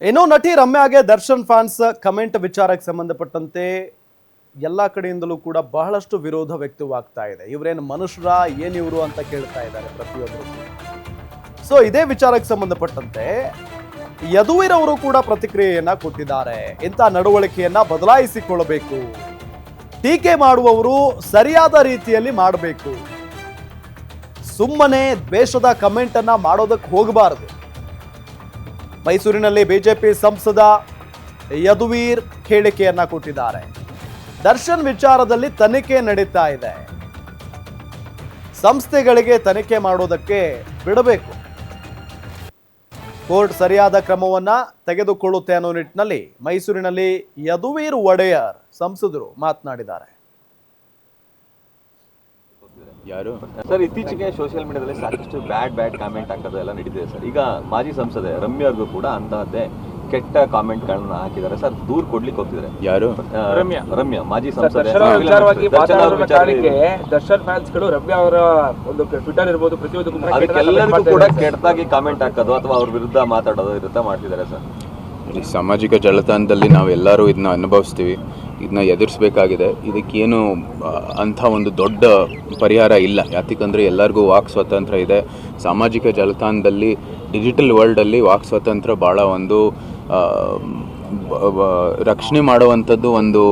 ಏನೋ ನಟಿ ರಮ್ಯಾಗೆ Darshan fans comment ವಿಚಾರಕ್ಕೆ ಸಂಬಂಧಪಟ್ಟಂತೆ ಎಲ್ಲ ಕಡೆಯಿಂದಲೂ ಕೂಡ ಬಹಳಷ್ಟು ವಿರೋಧ ವ್ಯಕ್ತವಾಗ್ತಾ ಇದೆ. ಇವರೇನು ಮನುಷ್ಯರ ಏನಿವರು ಅಂತ ಕೇಳ್ತಾ ಇದ್ದಾರೆ ಪ್ರತಿಯೊಬ್ಬರು. ಸೊ ಇದೇ ವಿಚಾರಕ್ಕೆ ಸಂಬಂಧಪಟ್ಟಂತೆ ಯದುವೀರ್ ಅವರು ಕೂಡ ಪ್ರತಿಕ್ರಿಯೆಯನ್ನ ಕೊಟ್ಟಿದ್ದಾರೆ. ಇಂಥ ನಡವಳಿಕೆಯನ್ನ ಬದಲಾಯಿಸಿಕೊಳ್ಳಬೇಕು, ಟೀಕೆ ಮಾಡುವವರು ಸರಿಯಾದ ರೀತಿಯಲ್ಲಿ ಮಾಡಬೇಕು, ಸುಮ್ಮನೆ ದ್ವೇಷದ ಕಮೆಂಟ್ ಅನ್ನ ಮಾಡೋದಕ್ಕೆ ಹೋಗಬಾರದು. ಮೈಸೂರಿನಲ್ಲಿ ಬಿಜೆಪಿ ಸಂಸದ ಯದುವೀರ್ ಹೇಳಿಕೆಯನ್ನ ಕೊಟ್ಟಿದ್ದಾರೆ. ದರ್ಶನ್ ವಿಚಾರದಲ್ಲಿ ತನಿಖೆ ನಡೀತಾ ಇದೆ, ಸಂಸ್ಥೆಗಳಿಗೆ ತನಿಖೆ ಮಾಡೋದಕ್ಕೆ ಬಿಡಬೇಕು, ಕೋರ್ಟ್ ಸರಿಯಾದ ಕ್ರಮವನ್ನ ತೆಗೆದುಕೊಳ್ಳುತ್ತೆ ಅನ್ನೋ ನಿಟ್ಟಿನಲ್ಲಿ ಮೈಸೂರಿನಲ್ಲಿ ಯದುವೀರ್ ಒಡೆಯರ್ ಸಂಸದರು ಮಾತನಾಡಿದ್ದಾರೆ. ಯಾರು ಸರ್ ಇತ್ತೀಚೆಗೆ ಸೋಷಿಯಲ್ ಮೀಡಿಯಾದಲ್ಲಿ ಸಾಕಷ್ಟು ಬ್ಯಾಡ್ ಕಾಮೆಂಟ್ ಹಾಕೋದೆಲ್ಲ ನಡೀತಿದೆ ಸರ್. ಈಗ ಮಾಜಿ ಸಂಸದೆ ರಮ್ಯಾರ್ಗೂ ಕೂಡ ಅಂತಹದ್ದೇ ಕೆಟ್ಟ ಕಾಮೆಂಟ್ ಗಳನ್ನ ಹಾಕಿದ್ದಾರೆ ಸರ್. ದೂರ್ ಕೊಡ್ಲಿಕ್ಕೆ ಹೋಗ್ತಿದ್ದಾರೆ. ಯಾರು? ರಮ್ಯಾ ಮಾಜಿ ಸಂಸದೆ. ದರ್ಶನ್ ಫ್ಯಾನ್ಸ್ ಗಳು ರಮ್ಯಾ ಅವರ ಒಂದು ಟ್ವಿಟರ್ ಇರಬಹುದು, ಪ್ರತಿಯೊಂದು ಅದಕ್ಕೆಲ್ಲರಿಗೂ ಕೂಡ ಕೆಟ್ಟದಾಗಿ ಕಾಮೆಂಟ್ ಹಾಕೋದು ಅಥವಾ ಅವ್ರ ವಿರುದ್ಧ ಮಾತಾಡೋದು ಇರುತ್ತಾ ಮಾಡ್ತಿದ್ದಾರೆ ಸರ್. ಈ ಸಾಮಾಜಿಕ ಜಾಲತಾಣದಲ್ಲಿ ನಾವೆಲ್ಲರೂ ಇದನ್ನ ಅನುಭವಿಸ್ತೀವಿ, ಇದನ್ನ ಎದುರಿಸಬೇಕಾಗಿದೆ. ಇದಕ್ಕೇನು ಅಂಥ ಒಂದು ದೊಡ್ಡ ಪರಿಹಾರ ಇಲ್ಲ. ಯಾಕಂದರೆ ಎಲ್ಲರಿಗೂ ವಾಕ್ ಸ್ವಾತಂತ್ರ್ಯ ಇದೆ. ಸಾಮಾಜಿಕ ಜಾಲತಾಣದಲ್ಲಿ ಡಿಜಿಟಲ್ ವರ್ಲ್ಡಲ್ಲಿ ವಾಕ್ ಸ್ವಾತಂತ್ರ್ಯ ಭಾಳ ಒಂದು ರಕ್ಷಣೆ ಮಾಡುವಂಥದ್ದು ಒಂದು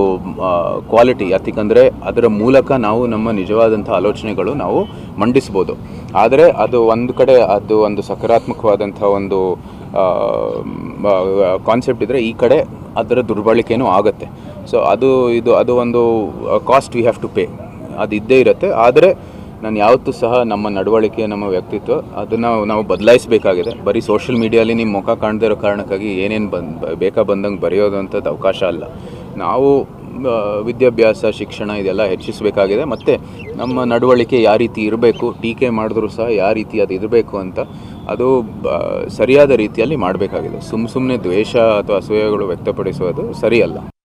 ಕ್ವಾಲಿಟಿ. ಯಾಕಂದರೆ ಅದರ ಮೂಲಕ ನಾವು ನಮ್ಮ ನಿಜವಾದಂಥ ಆಲೋಚನೆಗಳು ನಾವು ಮಂಡಿಸ್ಬೋದು. ಆದರೆ ಅದು ಒಂದು ಕಡೆ ಅದು ಒಂದು ಸಕಾರಾತ್ಮಕವಾದಂಥ ಒಂದು ಕಾನ್ಸೆಪ್ಟ್ ಇದ್ದರೆ, ಈ ಕಡೆ ಅದರ ದುರ್ಬಳಕೆನೂ ಆಗುತ್ತೆ. ಸೊ ಅದು ಒಂದು cost we have to pay, ಅದು ಇದ್ದೇ ಇರುತ್ತೆ. ಆದರೆ ನಾನು ಯಾವತ್ತೂ ಸಹ ನಮ್ಮ ನಡವಳಿಕೆ, ನಮ್ಮ ವ್ಯಕ್ತಿತ್ವ ಅದನ್ನು ನಾವು ಬದಲಾಯಿಸಬೇಕಾಗಿದೆ. ಬರೀ ಸೋಷಿಯಲ್ ಮೀಡಿಯಲ್ಲಿ ನಿಮ್ಮ ಮುಖ ಕಾಣದೇ ಇರೋ ಕಾರಣಕ್ಕಾಗಿ ಏನೇನು ಬಂದಂಗೆ ಬರೆಯೋದು ಅಂಥದ್ದು ಅವಕಾಶ ಅಲ್ಲ. ನಾವು ವಿದ್ಯಾಭ್ಯಾಸ, ಶಿಕ್ಷಣ ಇದೆಲ್ಲ ಹೆಚ್ಚಿಸಬೇಕಾಗಿದೆ. ಮತ್ತು ನಮ್ಮ ನಡವಳಿಕೆ ಯಾವ ರೀತಿ ಇರಬೇಕು, ಟೀಕೆ ಮಾಡಿದ್ರೂ ಸಹ ಯಾವ ರೀತಿ ಅದು ಇರಬೇಕು ಅಂತ ಅದು ಸರಿಯಾದ ರೀತಿಯಲ್ಲಿ ಮಾಡಬೇಕಾಗಿದೆ. ಸುಮ್ಮನೆ ದ್ವೇಷ ಅಥವಾ ಅಸೂಯೆಗಳು ವ್ಯಕ್ತಪಡಿಸೋದು ಸರಿಯಲ್ಲ.